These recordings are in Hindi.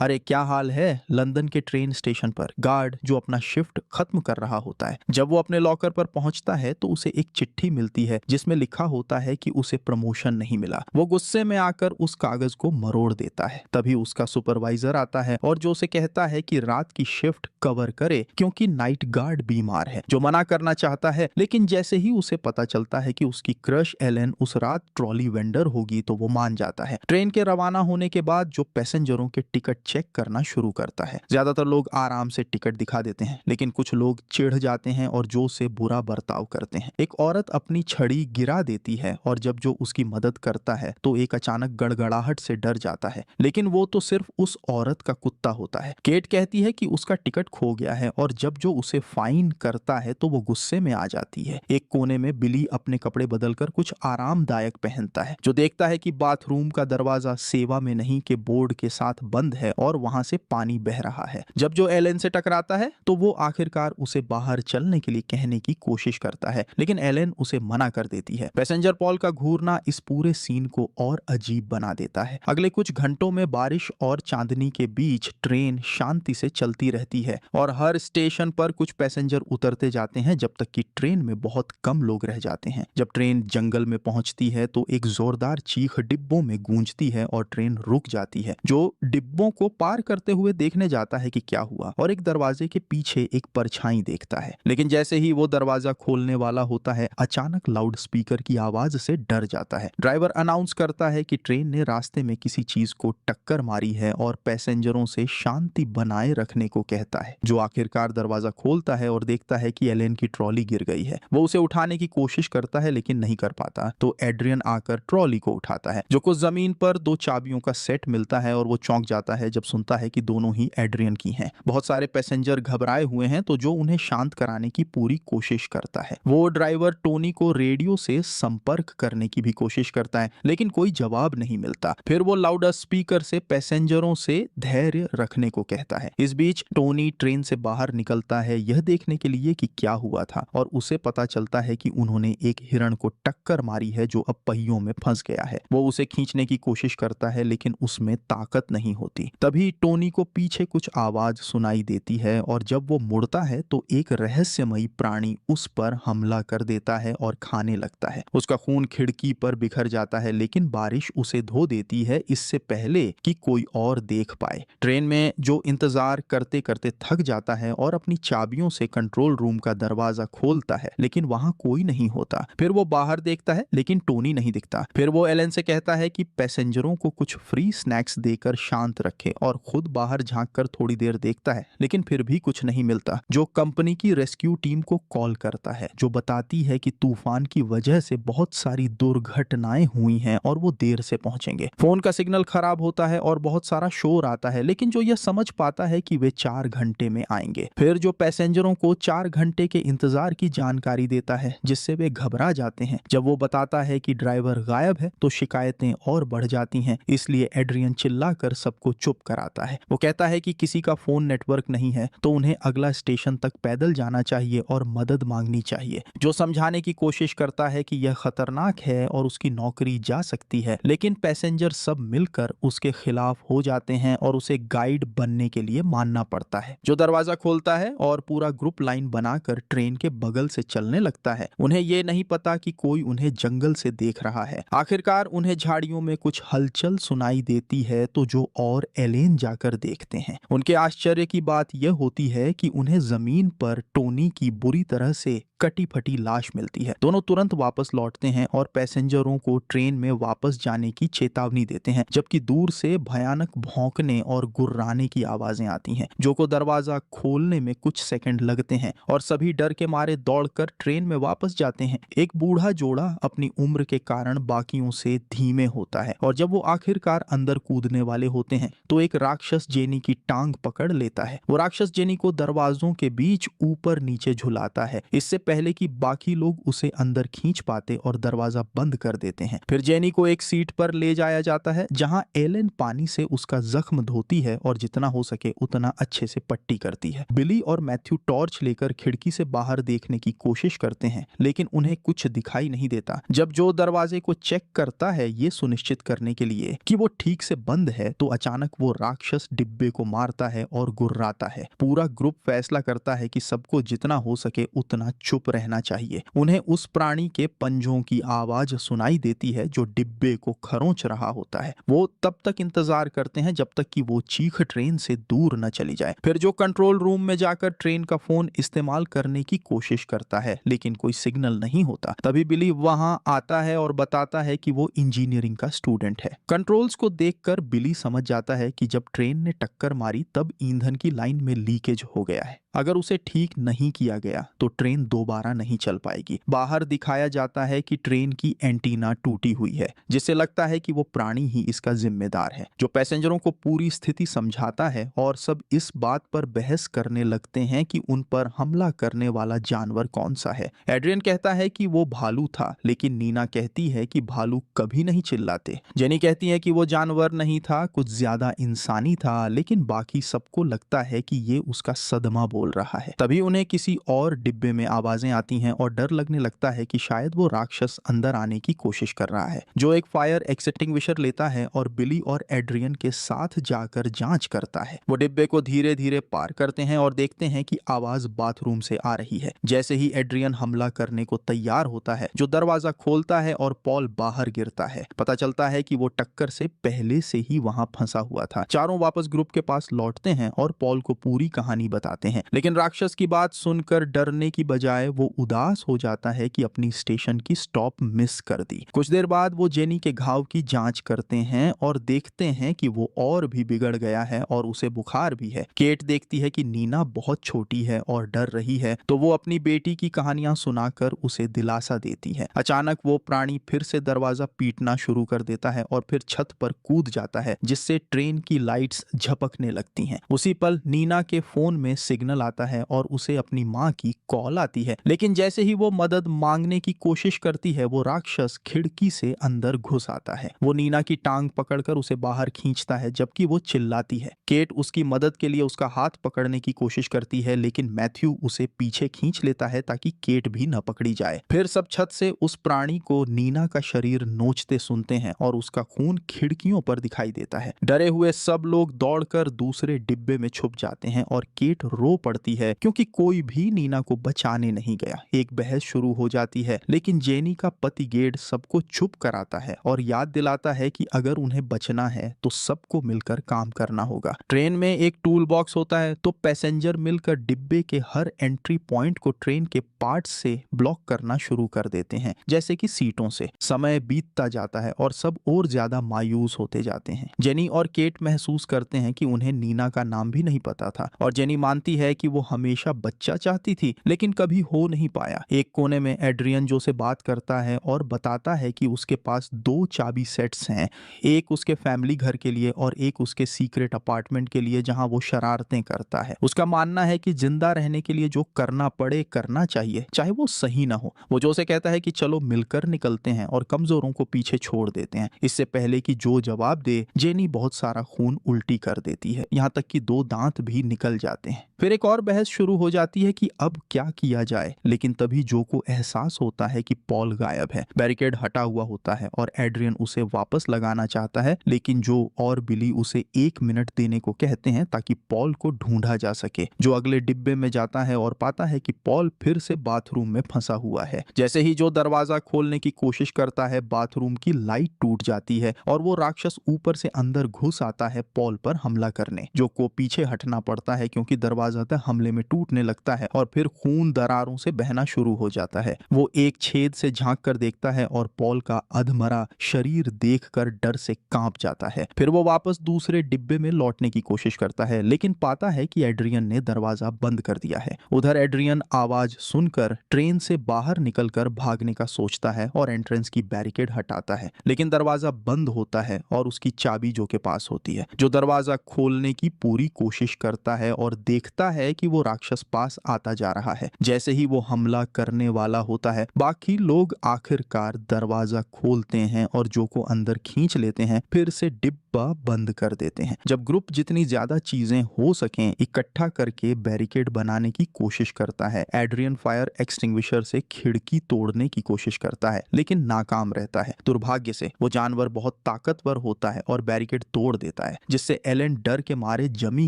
अरे क्या हाल है। लंदन के ट्रेन स्टेशन पर गार्ड जो अपना शिफ्ट खत्म कर रहा होता है, जब वो अपने लॉकर पर पहुंचता है तो उसे एक चिट्ठी मिलती है जिसमें लिखा होता है कि उसे प्रमोशन नहीं मिला। वो गुस्से में आकर उस कागज को मरोड़ देता है। तभी उसका सुपरवाइजर आता है और जो उसे कहता है कि रात की शिफ्ट कवर करे क्योंकि नाइट गार्ड बीमार है। जो मना करना चाहता है, लेकिन जैसे ही उसे पता चलता है कि उसकी क्रश एलेन उस रात ट्रॉली वेंडर होगी तो वो मान जाता है। ट्रेन के रवाना होने के बाद जो पैसेंजरों के टिकट चेक करना शुरू करता है। ज्यादातर लोग आराम से टिकट दिखा देते हैं, लेकिन कुछ लोग चिढ़ जाते हैं और जो से बुरा बर्ताव करते हैं। एक औरत अपनी छड़ी गिरा देती है और जब जो उसकी मदद करता है तो एक अचानक गड़गड़ाहट से डर जाता है, लेकिन वो तो सिर्फ उस औरत का कुत्ता होता है। केट कहती है कि उसका टिकट खो गया है और जब जो उसे फाइन करता है तो वो गुस्से में आ जाती है। एक कोने में बिली अपने कपड़े बदलकर कुछ आरामदायक पहनता है, जो देखता है कि बाथरूम का दरवाजा सेवा में नहीं के बोर्ड के साथ बंद है और वहां से पानी बह रहा है। जब जो एलेन से टकराता है तो वो आखिरकार उसे बाहर चलने के लिए कहने की कोशिश करता है, लेकिन एलेन उसे मना कर देती है। पैसेंजर पॉल का घूरना इस पूरे सीन को और अजीब बना देता है। अगले कुछ घंटों में बारिश और चांदनी के बीच ट्रेन शांति से चलती रहती है और हर स्टेशन पर कुछ पैसेंजर उतरते जाते हैं जब तक कि ट्रेन में बहुत कम लोग रह जाते हैं। जब ट्रेन जंगल में पहुंचती है तो एक जोरदार चीख डिब्बों में गूंजती है और ट्रेन रुक जाती है। जो डिब्बों को पार करते हुए देखने जाता है कि क्या हुआ और एक दरवाजे के पीछे एक परछाई देखता है, लेकिन जैसे ही वो दरवाजा खोलने वाला होता है अचानक लाउड स्पीकर की आवाज से डर जाता है। ड्राइवर अनाउंस करता है कि ट्रेन ने रास्ते में किसी चीज को टक्कर मारी है और पैसेंजरों से शांति बनाए रखने को कहता है। जो आखिरकार दरवाजा खोलता है और देखता है कि एलेन की ट्रॉली गिर गई है। वो उसे उठाने की कोशिश करता है लेकिन नहीं कर पाता, तो एड्रियन आकर ट्रॉली को उठाता है। जो कुछ जमीन पर दो चाबियों का सेट मिलता है और वो चौंक जाता है जब सुनता है कि दोनों ही एड्रियन की हैं। बहुत सारे पैसेंजर घबराए हुए हैं तो जो उन्हें शांत कराने की पूरी कोशिश करता है। वो ड्राइवर टोनी को रेडियो से संपर्क करने की भी कोशिश करता है, लेकिन कोई जवाब नहीं मिलता। फिर वो लाउड स्पीकर से पैसेंजरों से धैर्य रखने को कहता है। इस बीच टोनी ट्रेन से बाहर निकलता है यह देखने के लिए कि क्या हुआ था और उसे पता चलता है कि उन्होंने एक हिरण को टक्कर मारी है जो अब पहियों में फंस गया है। वो उसे खींचने की कोशिश करता है लेकिन उसमें ताकत नहीं होती। तभी टोनी को पीछे कुछ आवाज सुनाई देती है और जब वो मुड़ता है तो एक रहस्यमयी प्राणी उस पर हमला कर देता है और खाने लगता है। उसका खून खिड़की पर बिखर जाता है, लेकिन बारिश उसे धो देती है इससे पहले कि कोई और देख पाए। ट्रेन में जो इंतजार करते करते थक जाता है और अपनी चाबियों से कंट्रोल रूम का दरवाजा खोलता है, लेकिन वहां कोई नहीं होता। फिर वो बाहर देखता है लेकिन टोनी नहीं दिखता। फिर वो एलेन से कहता है कि पैसेंजरों को कुछ फ्री स्नैक्स देकर शांत रखे और खुद बाहर झांककर थोड़ी देर देखता है, लेकिन फिर भी कुछ नहीं मिलता। जो कंपनी की रेस्क्यू टीम को कॉल करता है जो बताती है कि तूफान की वजह से बहुत सारी दुर्घटनाएं हुई हैं और वो देर से पहुंचेंगे। फोन का सिग्नल खराब होता है और बहुत सारा शोर आता है, लेकिन जो यह समझ पाता है कि वे 4 घंटे में आएंगे। फिर जो पैसेंजरों को 4 घंटे के इंतजार की जानकारी देता है जिससे वे घबरा जाते हैं। जब वो बताता है कि ड्राइवर गायब है तो शिकायतें और बढ़ जाती हैं, इसलिए एड्रियन चिल्लाकर सबको चुप कराता है। वो कहता है कि किसी का फोन नेटवर्क नहीं है तो उन्हें अगला स्टेशन तक पैदल जाना चाहिए और मदद मांगनी चाहिए। जो समझाने की कोशिश करता है कि यह खतरनाक है और उसकी नौकरी जा सकती है, लेकिन पैसेंजर सब मिलकर उसके खिलाफ हो जाते हैं और उसे गाइड बनने के लिए मानना पड़ता है। जो दरवाजा खोलता है और पूरा ग्रुप लाइन बनाकर ट्रेन के बगल से चलने लगता है। उन्हें ये नहीं पता कि कोई उन्हें जंगल से देख रहा है। आखिरकार उन्हें झाड़ियों में कुछ हलचल सुनाई देती है तो जो और एलेन जाकर देखते हैं। उनके आश्चर्य की बात यह होती है कि उन्हें जमीन पर टोनी की बुरी तरह से कटी फटी लाश मिलती है। दोनों तुरंत वापस लौटते हैं और पैसेंजरों को ट्रेन में वापस जाने की चेतावनी देते हैं, जबकि दूर से भयानक भौंकने और गुर्राने की आवाजें आती हैं। जो को दरवाजा खोलने में कुछ सेकंड लगते हैं और सभी डर के मारे दौड़कर ट्रेन में वापस जाते हैं। एक बूढ़ा जोड़ा अपनी उम्र के कारण बाकियों से धीमे होता है और जब वो आखिरकार अंदर कूदने वाले होते हैं तो एक राक्षस जेनी की टांग पकड़ लेता है। वो राक्षस जेनी को दरवाजों के बीच ऊपर नीचे झुलाता है, इससे पहले कि बाकी लोग उसे अंदर खींच पाते और दरवाजा बंद कर देते हैं। फिर जेनी को एक सीट पर ले जाया जाता है जहां एलेन पानी से उसका जख्म धोती है और जितना हो सके उतना अच्छे से पट्टी करती है। बिली और मैथ्यू टॉर्च लेकर खिड़की से बाहर देखने की कोशिश करते हैं, लेकिन उन्हें कुछ दिखाई नहीं देता। जब जो दरवाजे को चेक करता है ये सुनिश्चित करने के लिए कि वो ठीक से बंद है, तो अचानक वो वो राक्षस डिब्बे को मारता है और गुर्राता है। पूरा ग्रुप फैसला करता है कि सबको जितना हो सके उतना चुप रहना चाहिए। उन्हें उस प्राणी के पंजों की आवाज सुनाई देती है जो डिब्बे को खरोंच रहा होता है। वो तब तक इंतजार करते हैं जब तक कि वो चीख ट्रेन से दूर न चली जाए। फिर जो कंट्रोल रूम में जाकर ट्रेन का फोन इस्तेमाल करने की कोशिश करता है, लेकिन कोई सिग्नल नहीं होता। तभी बिली वहां आता है और बताता है कि वो इंजीनियरिंग का स्टूडेंट है। कंट्रोल्स को देखकर बिली समझ जाता है कि जब ट्रेन ने टक्कर मारी तब ईंधन की लाइन में लीकेज हो गया है। अगर उसे ठीक नहीं किया गया तो ट्रेन दोबारा नहीं चल पाएगी। बाहर दिखाया जाता है कि ट्रेन की एंटीना टूटी हुई है, जिससे लगता है कि वो प्राणी ही इसका जिम्मेदार है, जो पैसेंजरों को पूरी स्थिति समझाता है और सब इस बात पर बहस करने लगते हैं कि उन पर हमला करने वाला जानवर कौन सा है। एड्रियन कहता है कि वो भालू था, लेकिन नीना कहती है कि भालू कभी नहीं चिल्लाते। जेनी कहती है कि वो जानवर नहीं था, कुछ ज्यादा इंसानी था, लेकिन बाकी सबको लगता है कि ये उसका सदमा बोल रहा है। तभी उन्हें किसी और डिब्बे में आवाजें आती हैं और डर लगने लगता है कि शायद वो राक्षस अंदर आने की कोशिश कर रहा है, जो एक फायर एक्सटिंग्विशर लेता है और बिली और एड्रियन के साथ जाकर जांच करता है। वो डिब्बे को धीरे धीरे पार करते हैं और देखते हैं कि आवाज बाथरूम से आ रही है। जैसे ही एड्रियन हमला करने को तैयार होता है, जो दरवाजा खोलता है और पॉल बाहर गिरता है। पता चलता है कि वो टक्कर से पहले से ही वहां फंसा हुआ था। चारों वापस ग्रुप के पास लौटते हैं और पॉल को पूरी कहानी बताते हैं, लेकिन राक्षस की बात सुनकर डरने की बजाय वो उदास हो जाता है कि अपनी स्टेशन की स्टॉप मिस कर दी। कुछ देर बाद वो जेनी के घाव की जांच करते हैं और देखते हैं कि वो और भी बिगड़ गया है और उसे बुखार भी है। केट देखती है कि नीना बहुत छोटी है और डर रही है, तो वो अपनी बेटी की कहानियां सुनाकर उसे दिलासा देती है। अचानक वो प्राणी फिर से दरवाजा पीटना शुरू कर देता है और फिर छत पर कूद जाता है, जिससे ट्रेन की लाइट्स झपकने लगती हैं। उसी पल नीना के फोन में सिग्नल आता है और उसे अपनी माँ की कॉल आती है, लेकिन जैसे ही वो मदद मांगने की कोशिश करती है, वो राक्षस खिड़की से अंदर घुस आता है। वो नीना की टांग पकड़कर उसे बाहर खींचता है जबकि वो चिल्लाती है। केट उसकी मदद के लिए उसका हाथ पकड़ने की कोशिश करती है, लेकिन मैथ्यू उसे पीछे खींच लेता है ताकि केट भी न पकड़ी जाए। फिर सब छत से उस प्राणी को नीना का शरीर नोचते सुनते हैं और उसका खून खिड़कियों पर दिखाई देता है। डरे हुए सब लोग दौड़कर दूसरे डिब्बे में छुप जाते हैं और केट रो पड़ती है क्योंकि कोई भी नीना को बचाने नहीं गया। एक बहस शुरू हो जाती है, लेकिन जेनी का पति गेड सबको चुप कराता है और याद दिलाता है कि अगर उन्हें बचना है तो सबको मिलकर काम करना होगा। ट्रेन में एक टूल बॉक्स होता है, तो पैसेंजर मिलकर डिब्बे के हर एंट्री पॉइंट को ट्रेन के पार्ट्स से ब्लॉक करना शुरू कर देते हैं, जैसे कि सीटों से। समय बीतता जाता है और सब और ज्यादा मायूस होते जाते हैं। जेनी और केट महसूस करते हैं कि उन्हें नीना का नाम भी नहीं पता था और जेनी मानती है कि वो हमेशा बच्चा चाहती थी, लेकिन कभी हो नहीं पाया। एक कोने में एड्रियन जो से बात करता है और बताता है कि उसके पास 2 चाबी सेट्स हैं, एक उसके फैमिली घर के लिए और एक उसके सीक्रेट अपार्टमेंट के लिए जहां वो शरारतें करता है। उसका मानना है कि जिंदा रहने के लिए जो करना पड़े करना चाहिए, चाहे वो सही ना हो। वो जो से कहता है कि चलो मिलकर निकलते हैं और कमजोरों को पीछे छोड़ देते हैं। इससे पहले कि जो जवाब दे, जेनी बहुत सारा खून उल्टी कर देती है, यहाँ तक कि 2 दांत भी निकल जाते हैं। फिर एक और बहस शुरू हो जाती है कि अब क्या किया जाए, लेकिन तभी जो को एहसास होता है कि पॉल गायब है। बैरिकेड हटा हुआ होता है और एड्रियन उसे वापस लगाना चाहता है, लेकिन जो और बिली उसे 1 मिनट देने को कहते हैं ताकि पॉल को ढूंढा जा सके। जो अगले डिब्बे में जाता है और पाता है कि पॉल फिर से बाथरूम में फंसा हुआ है। जैसे ही जो दरवाजा खोलने की कोशिश करता है, बाथरूम की लाइट टूट जाती है और वो राक्षस ऊपर से अंदर घुस आता है पॉल पर हमला करने। जो को पीछे हटना पड़ता है क्योंकि दरवाजा हमले में टूटने लगता है और फिर खून दरारों से बहना शुरू हो जाता है। वो एक छेद से झांक कर देखता है और पॉल का अधमरा शरीर देखकर डर से कांप जाता है। फिर वो वापस दूसरे डिब्बे में लौटने की कोशिश करता है, लेकिन पाता है कि एड्रियन ने दरवाजा बंद कर दिया है। उधर एड्रियन आवाज सुनकर ट्रेन से बाहर निकलकर भागने का सोचता है और एंट्रेंस की बैरिकेड हटाता है, लेकिन दरवाजा बंद होता है और उसकी चाबी जो के पास होती है। जो दरवाजा खोलने की पूरी कोशिश करता है और देखता है कि वो राक्षस पास आता जा रहा है। जैसे ही वो हमला करने वाला होता है, बाकी लोग आखिरकार दरवाजा खोलते हैं और जो को अंदर खींच लेते हैं, फिर से डिब्बा बंद कर देते हैं। जब ग्रुप जितनी ज्यादा चीजें हो सकें इकट्ठा करके बैरिकेड बनाने की कोशिश करता है, एड्रियन फायर एक्सटिंग्विशर से खिड़की तोड़ने की कोशिश करता है, लेकिन नाकाम रहता है। दुर्भाग्य से वो जानवर बहुत ताकतवर होता है और बैरिकेड तोड़ देता देता है, जिससे एलेन डर के मारे जमी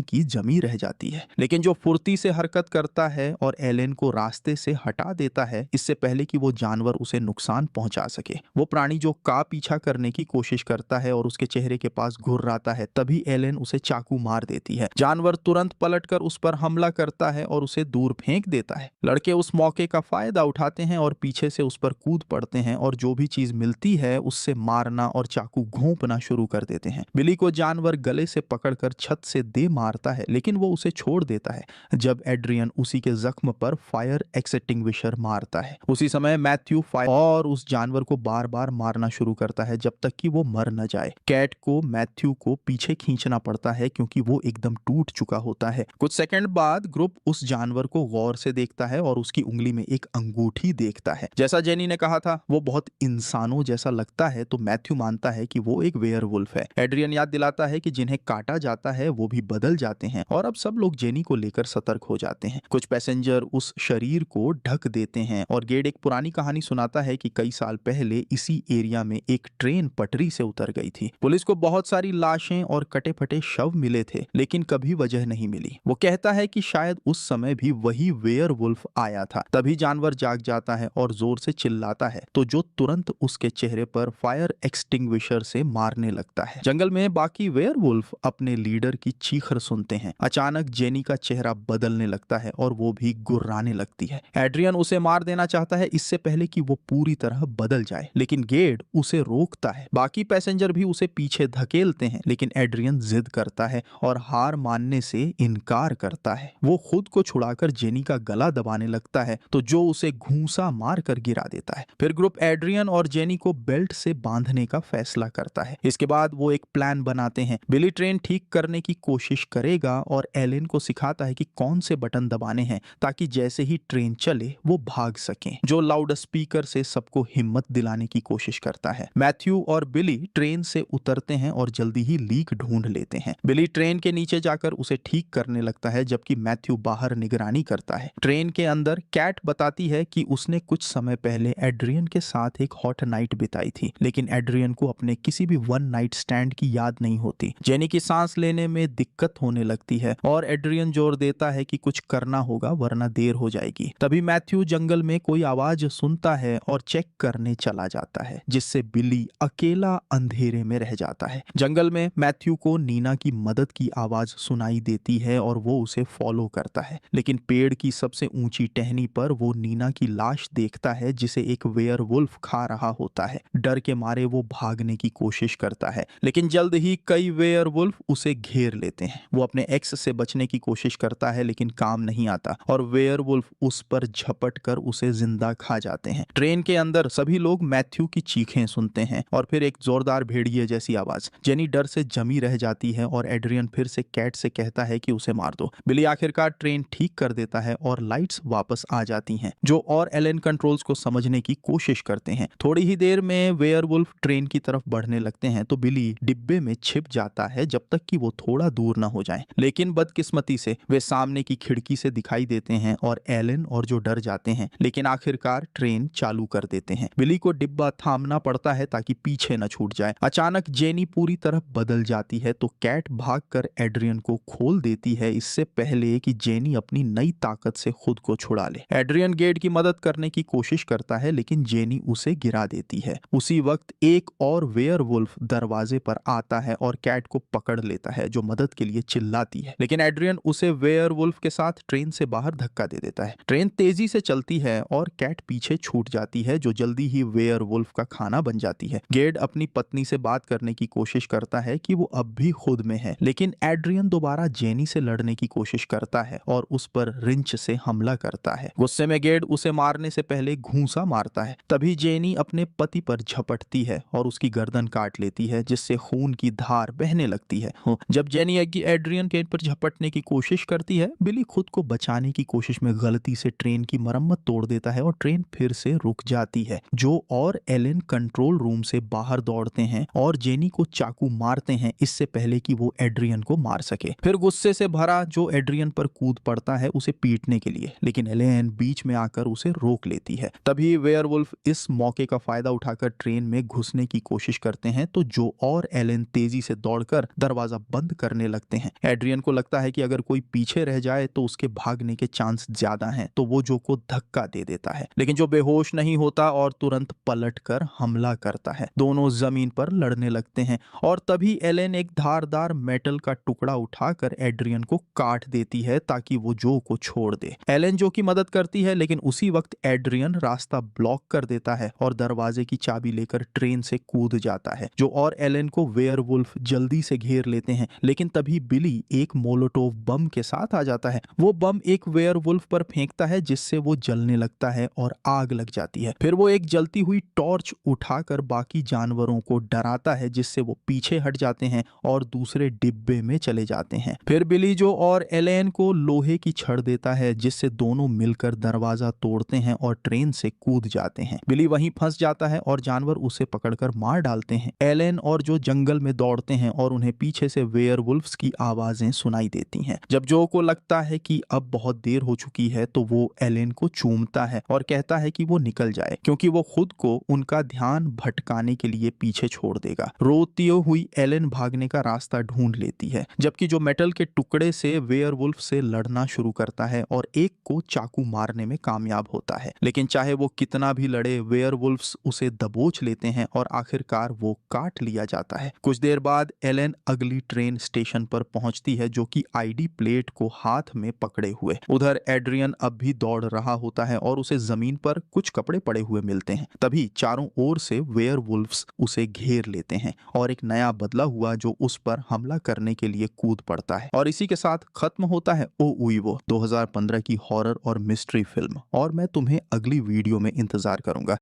की जमी रह जाती है। लेकिन जो फुर्ती से हरकत करता है और एलेन को रास्ते से हटा देता है इससे पहले कि वो जानवर उसे नुकसान पहुंचा सके। वो प्राणी जो का पीछा करने की कोशिश करता है और उसके चेहरे के पास घुर्राता है, तभी एलेन उसे चाकू मार देती है। जानवर तुरंत पलटकर उस पर हमला करता है और उसे दूर फेंक देता है। लड़के उस मौके का फायदा उठाते हैं और पीछे से उस पर कूद पड़ते हैं और जो भी चीज मिलती है उससे मारना और चाकू घोंपना शुरू कर देते हैं। बिली को जानवर गले से पकड़कर छत से दे मारता है, लेकिन वो उसे छोड़ देता है जब एड्रियन उसी के जख्म पर फायर एक्सटिंग्विशर मारता है। उसी समय मैथ्यू फायर और उस जानवर को बार बार मारना शुरू करता है जब तक कि वो मर न जाए। कैट को मैथ्यू को पीछे खींचना पड़ता है क्योंकि वो एकदम टूट चुका होता है। कुछ सेकंड बाद ग्रुप उस जानवर को गौर से देखता है और उसकी उंगली में एक अंगूठी देखता है। जैसा जेनी ने कहा था, वो बहुत इंसानों जैसा लगता है, तो मैथ्यू मानता है कि वो एक वेयरवुल्फ है। एड्रियन याद दिलाता है कि जिन्हें काटा जाता है वो भी बदल जाते हैं और अब सब लोग जेनी को लेकर सतर्क हो जाते हैं। कुछ पैसेंजर उस शरीर को ढक देते हैं और गेड एक पुरानी कहानी सुनाता है कि कई साल पहले इसी एरिया में एक ट्रेन पटरी से उतर गई थी। पुलिस को बहुत सारी लाशें और कटे फटे शव मिले थे, लेकिन कभी वजह नहीं मिली। वो कहता है कि शायद उस समय भी वही वेयरवुल्फ आया था। तभी जानवर जाग जाता है और जोर से चिल्लाता है, तो जो तुरंत उसके चेहरे पर फायर एक्सटिंग्विशर से मारने लगता है। जंगल में बाकी वेयरवुल्फ अपने लीडर की चीखर सुनते हैं। अचानक जेनी का चेहरा बदलने लगता है और वो भी गुर्राने लगती है। एड्रियन उसे मार देना चाहता है इससे पहले कि वो पूरी तरह बदल जाए, लेकिन गेड उसे रोकता है। बाकी पैसेंजर भी उसे पीछे धकेलते हैं, लेकिन एड्रियन जिद करता है और हार मानने से इनकार करता है। वो खुद को छुड़ाकर जेनी का गला दबाने लगता है, तो जो उसे घूंसा मार कर गिरा देता है। फिर ग्रुप एड्रियन और जेनी को बेल्ट से बांधने का फैसला करता है। इसके बाद वो एक प्लान बनाते हैं। बिली ट्रेन ठीक करने की कोशिश करेगा और एलेन को सिखाता है कि कौन से बटन दबाने हैं ताकि जैसे ही ट्रेन चले वो भाग सकें। जो लाउड स्पीकर से सबको हिम्मत दिलाने की कोशिश करता है। मैथ्यू और बिली ट्रेन से उतरते हैं और जल्दी ही लीक ढूंढ लेते हैं। बिली ट्रेन के नीचे जाकर उसे ठीक करने लगता है, जबकि मैथ्यू बाहर निगरानी करता है। ट्रेन के अंदर कैट बताती है कि उसने कुछ समय पहले एड्रियन के साथ एक हॉट नाइट बिताई थी, लेकिन एड्रियन को अपने किसी भी वन नाइट स्टैंड की याद नहीं होती। जेनी की सांस लेने में दिक्कत होने लगती है और एड्रियन जोर देता है कि कुछ करना होगा वरना देर हो जाएगी। तभी मैथ्यू जंगल में कोई आवाज सुनता है और चेक करने चला जाता है, जिससे बिली अकेला अंधेरे में रह जाता है। जंगल में मैथ्यू को नीना की मदद की आवाज सुनाई देती है और वो उसे फॉलो करता है, लेकिन पेड़ की सबसे ऊंची टहनी पर वो नीना की लाश देखता है जिसे एक वेयरवुल्फ खा रहा होता है। डर के मारे वो भागने की कोशिश करता है, लेकिन जल्द ही कई वेयरवुल्फ उसे घेर लेते हैं। वो अपने एक्स से बचने की कोशिश करता है, लेकिन काम नहीं आता और वेयरवुल्फ उस पर झपट कर उसे जिंदा खा जाते हैं। ट्रेन के अंदर सभी लोग मैथ्यू की चीखें सुनते हैं और फिर एक जोरदार भेड़िए जैसी आवाज। जेनी डर से जमी रह जाती है और एड्रियन फिर से कैट से कहता है कि उसे मार दो। बिली आखिरकार ट्रेन ठीक कर देता है और लाइट्स वापस आ जाती हैं। जो और एलेन कंट्रोल्स को समझने की कोशिश करते हैं। थोड़ी ही देर में वेयरवुल्फ ट्रेन की तरफ बढ़ने लगते हैं, तो बिली डिब्बे में छिप जाता है जब तक कि वो थोड़ा दूर ना हो जाए। लेकिन बदकिस्मती से वे सामने की खिड़की से दिखाई देते हैं और एलेन और जो डर जाते हैं, लेकिन आखिरकार ट्रेन चालू कर देते हैं। बिली को डिब्बा थामना पड़ता है ताकि पीछे न छूट जाए। अचानक जेनी पूरी तरह बदल जाती है, तो कैट भागकर एड्रियन को खोल देती है इससे पहले कि जेनी अपनी नई ताकत से खुद को छुड़ा ले। एड्रियन गेट की मदद करने की कोशिश करता है, लेकिन जेनी उसे गिरा देती है। उसी वक्त एक और वेयरवुल्फ दरवाजे पर आता है और कैट को पकड़ लेता है, जो मदद के लिए चिल्लाती है, लेकिन एड्रियन उसे वेयरवुल्फ के साथ ट्रेन से बाहर धक्का दे देता है। ट्रेन तेजी से चलती है और कैट पीछे छूट जाती है, जो जल्दी ही वेयरवुल्फ का खाना बन जाती है। गेड अपनी पत्नी से बात करने की कोशिश करता है कि वो अब भी खुद में है, लेकिन एड्रियन दोबारा जेनी से लड़ने की कोशिश करता है और उस पर रिंच से हमला करता है। गुस्से में गेड उसे मारने से पहले घूंसा मारता है। तभी जेनी अपने पति पर झपटती है और उसकी गर्दन काट लेती है, जिससे खून की धार बहने लगती है। जब जेनी एड्रियन के पर झपटने की कोशिश करती है, बिली खुद को बचाने की कोशिश में गलती से ट्रेन की मरम्मत तोड़ देता है और ट्रेन फिर से रुक जाती है। जो और एलेन कंट्रोल रूम से बाहर दौड़ते हैं और जेनी को चाकू मारते हैं इससे पहले कि वो एड्रियन को मार सके। फिर गुस्से से भरा जो एड्रियन पर कूद पड़ता है उसे पीटने के लिए, लेकिन एलेन बीच में आकर उसे रोक लेती है। तभी वेयरवुल्फ इस मौके का फायदा उठाकर ट्रेन में घुसने की कोशिश करते हैं, तो जो और एलेन तेजी से से दौड़कर दरवाजा बंद करने लगते हैं। एड्रियन को लगता है कि अगर कोई पीछे रह जाए तो उसके भागने के चांस ज्यादा हैं, तो वो जो को धक्का दे देता है, लेकिन जो बेहोश नहीं होता और तुरंत पलटकर हमला करता है। दोनों जमीन पर लड़ने लगते हैं और तभी एलेन एक धारदार मेटल का टुकड़ा उठाकर एड्रियन को काट देती है ताकि वो जो को छोड़ दे। एलेन जो की मदद करती है, लेकिन उसी वक्त एड्रियन रास्ता ब्लॉक कर देता है और दरवाजे की चाबी लेकर ट्रेन से कूद जाता है। जो और एलेन को वेयरवुल्फ जल्दी से घेर लेते हैं, लेकिन तभी बिली एक मोलोटोव बम के साथ आ जाता है। वो बम एक वेयरवुल्फ पर फेंकता है जिससे वो जलने लगता है और आग लग जाती है। फिर वो एक जलती हुई टॉर्च उठाकर बाकी जानवरों को डराता है, जिससे वो पीछे हट जाते हैं और दूसरे डिब्बे में चले जाते हैं। फिर बिली जो और एलेन को लोहे की छड़ देता है, जिससे दोनों मिलकर दरवाजा तोड़ते हैं और ट्रेन से कूद जाते हैं। बिली वहीं फंस जाता है और जानवर उसे पकड़कर मार डालते हैं। एलेन और जो जंगल में दौड़ते हैं और उन्हें पीछे से वेयरवुल्फ्स की आवाजें सुनाई देती हैं। जब जो को लगता है कि अब बहुत देर हो चुकी है, तो वो एलेन को चूमता है और कहता है कि वो निकल जाए, क्योंकि वो खुद को उनका ध्यान भटकाने के लिए पीछे छोड़ देगा। रोती हुई एलेन भागने का रास्ता ढूंढ लेती है, जबकि जो मेटल के टुकड़े से वेयरवुल्फ से लड़ना शुरू करता है और एक को चाकू मारने में कामयाब होता है। लेकिन चाहे वो कितना भी लड़े, वेयरवुल्फ्स उसे दबोच लेते हैं और आखिरकार वो काट लिया जाता है। कुछ देर बाद एलेन अगली ट्रेन स्टेशन पर पहुंचती है, जो कि आईडी प्लेट को हाथ में पकड़े हुए। उधर एड्रियन अब भी दौड़ रहा होता है और उसे जमीन पर कुछ कपड़े पड़े हुए मिलते हैं। तभी चारों ओर से वेयरवुल्फ्स उसे घेर लेते हैं और एक नया बदला हुआ जो उस पर हमला करने के लिए कूद पड़ता है। और इसी के साथ खत्म होता है ओ उइवो 2015 की हॉरर और मिस्ट्री फिल्म। और मैं तुम्हें अगली वीडियो में इंतजार करूंगा।